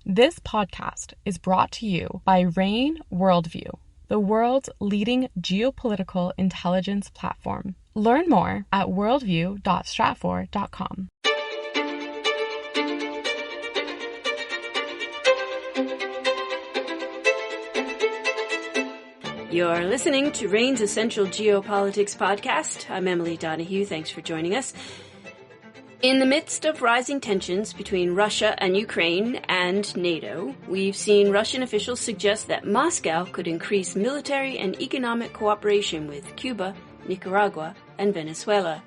This podcast is brought to you by RANE Worldview, the world's leading geopolitical intelligence platform. Learn more at worldview.stratfor.com. You're listening to RANE's Essential Geopolitics podcast. I'm Emily Donahue. Thanks for joining us. In the midst of rising tensions between Russia and Ukraine and NATO, we've seen Russian officials suggest that Moscow could increase military and economic cooperation with Cuba, Nicaragua, and Venezuela.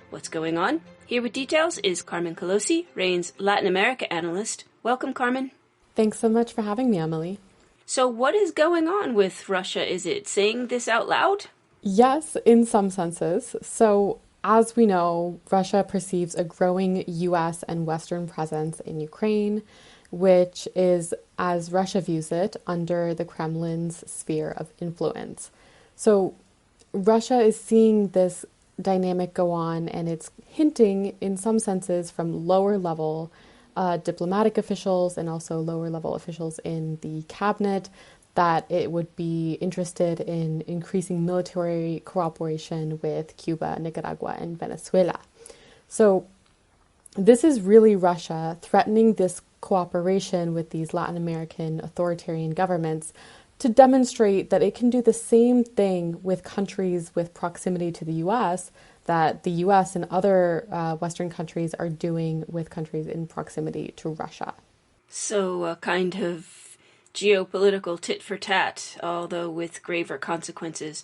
What's going on? Here with details is Carmen Colosi, RANE's Latin America analyst. Welcome, Carmen. Thanks so much for having me, Emily. So what is going on with Russia? Is it saying this out loud? Yes, in some senses. So, as we know, Russia perceives a growing U.S. and Western presence in Ukraine, which is, as Russia views it, under the Kremlin's sphere of influence. So Russia is seeing this dynamic go on, and it's hinting, in some senses, from lower level diplomatic officials and also lower level officials in the cabinet, that it would be interested in increasing military cooperation with Cuba, Nicaragua, and Venezuela. So this is really Russia threatening this cooperation with these Latin American authoritarian governments to demonstrate that it can do the same thing with countries with proximity to the U.S. that the U.S. and other Western countries are doing with countries in proximity to Russia. So a kind of geopolitical tit for tat, although with graver consequences.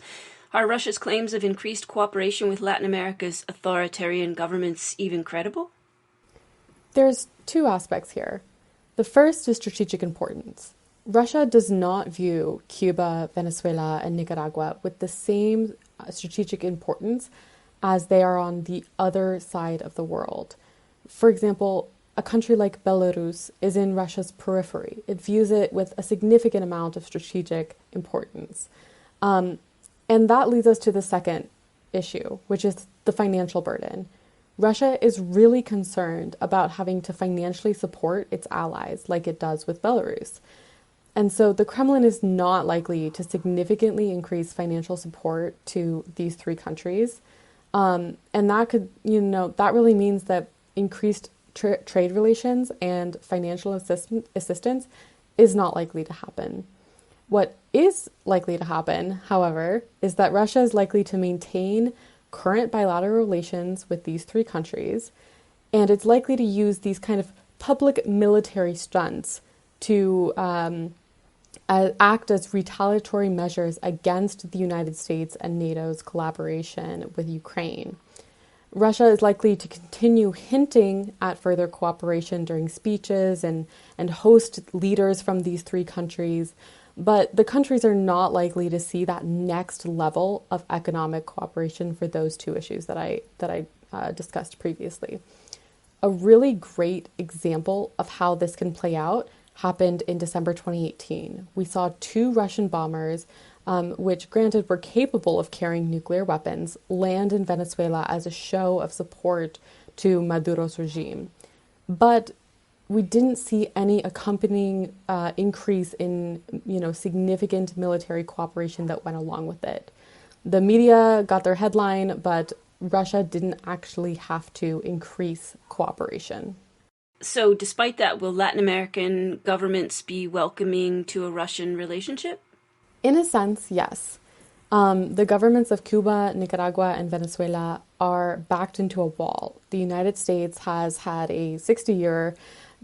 Are Russia's claims of increased cooperation with Latin America's authoritarian governments even credible? There's two aspects here. The first is strategic importance. Russia does not view Cuba, Venezuela, and Nicaragua with the same strategic importance as they are on the other side of the world. For example, a country like Belarus is in Russia's periphery. It views it with a significant amount of strategic importance. And that leads us to the second issue, which is the financial burden. Russia is really concerned about having to financially support its allies like it does with Belarus. And so the Kremlin is not likely to significantly increase financial support to these three countries. And that could, that really means that increased trade relations and financial assistance is not likely to happen. What is likely to happen, however, is that Russia is likely to maintain current bilateral relations with these three countries, and it's likely to use these kind of public military stunts to act as retaliatory measures against the United States and NATO's collaboration with Ukraine. Russia is likely to continue hinting at further cooperation during speeches and host leaders from these three countries, but the countries are not likely to see that next level of economic cooperation for those two issues that I discussed previously. A really great example of how this can play out happened in December 2018. We saw two Russian bombers, which granted were capable of carrying nuclear weapons, land in Venezuela as a show of support to Maduro's regime. But we didn't see any accompanying increase in, significant military cooperation that went along with it. The media got their headline, but Russia didn't actually have to increase cooperation. So despite that, will Latin American governments be welcoming to a Russian relationship? In a sense, yes. The governments of Cuba, Nicaragua, and Venezuela are backed into a wall. The United States has had a 60-year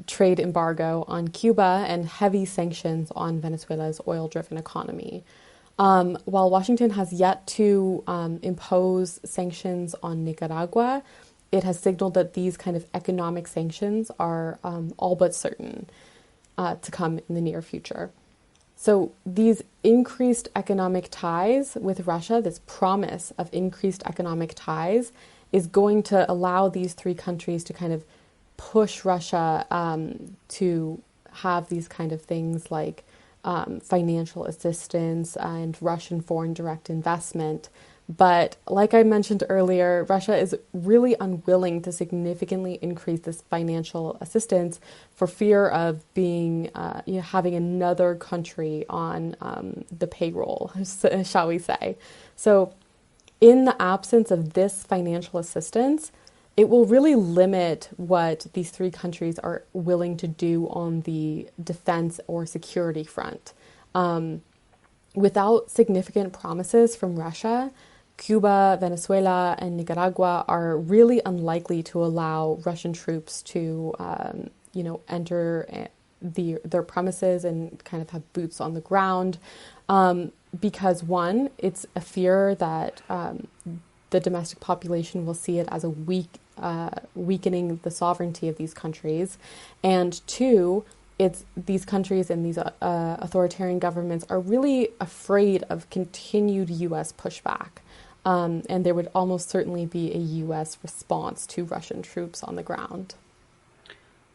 trade embargo on Cuba and heavy sanctions on Venezuela's oil-driven economy. While Washington has yet to impose sanctions on Nicaragua, it has signaled that these kind of economic sanctions are all but certain to come in the near future. So these increased economic ties with Russia, this promise of increased economic ties, is going to allow these three countries to kind of push Russia to have these kind of things like financial assistance and Russian foreign direct investment But like I mentioned earlier, Russia is really unwilling to significantly increase this financial assistance for fear of being, having another country on the payroll, shall we say. So in the absence of this financial assistance, it will really limit what these three countries are willing to do on the defense or security front. Without significant promises from Russia, Cuba, Venezuela, and Nicaragua are really unlikely to allow Russian troops to, enter their premises and kind of have boots on the ground. Because one, it's a fear that the domestic population will see it as a weakening the sovereignty of these countries, and two, it's these countries and these authoritarian governments are really afraid of continued U.S. pushback. And there would almost certainly be a U.S. response to Russian troops on the ground.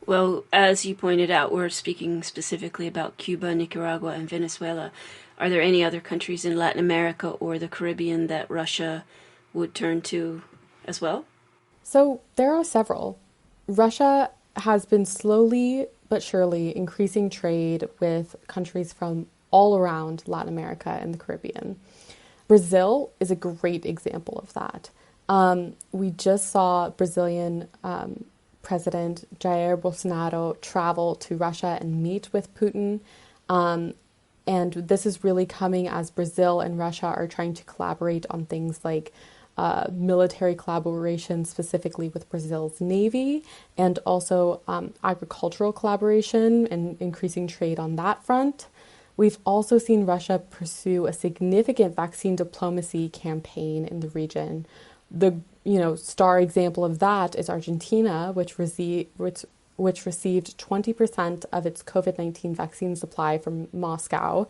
Well, as you pointed out, we're speaking specifically about Cuba, Nicaragua, and Venezuela. Are there any other countries in Latin America or the Caribbean that Russia would turn to as well? So there are several. Russia has been slowly but surely increasing trade with countries from all around Latin America and the Caribbean. Brazil is a great example of that. We just saw Brazilian President Jair Bolsonaro travel to Russia and meet with Putin. And this is really coming as Brazil and Russia are trying to collaborate on things like military collaboration, specifically with Brazil's Navy, and also agricultural collaboration and increasing trade on that front. We've also seen Russia pursue a significant vaccine diplomacy campaign in the region. The star example of that is Argentina, which received 20% of its COVID-19 vaccine supply from Moscow.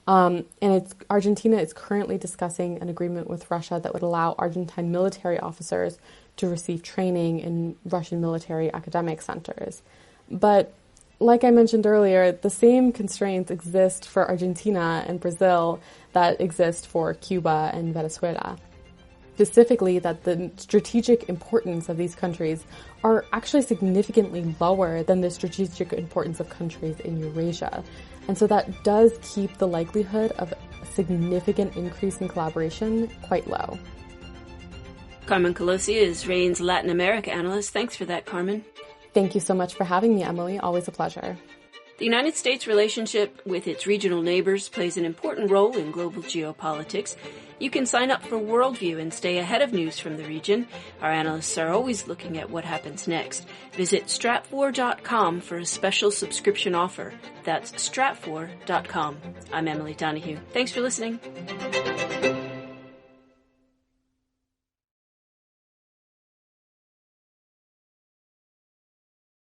Argentina is currently discussing an agreement with Russia that would allow Argentine military officers to receive training in Russian military academic centers. But like I mentioned earlier, the same constraints exist for Argentina and Brazil that exist for Cuba and Venezuela. Specifically, that the strategic importance of these countries are actually significantly lower than the strategic importance of countries in Eurasia. And so that does keep the likelihood of a significant increase in collaboration quite low. Carmen Colosi is RANE's Latin America analyst. Thanks for that, Carmen. Thank you so much for having me, Emily. Always a pleasure. The United States' relationship with its regional neighbors plays an important role in global geopolitics. You can sign up for Worldview and stay ahead of news from the region. Our analysts are always looking at what happens next. Visit stratfor.com for a special subscription offer. That's stratfor.com. I'm Emily Donahue. Thanks for listening.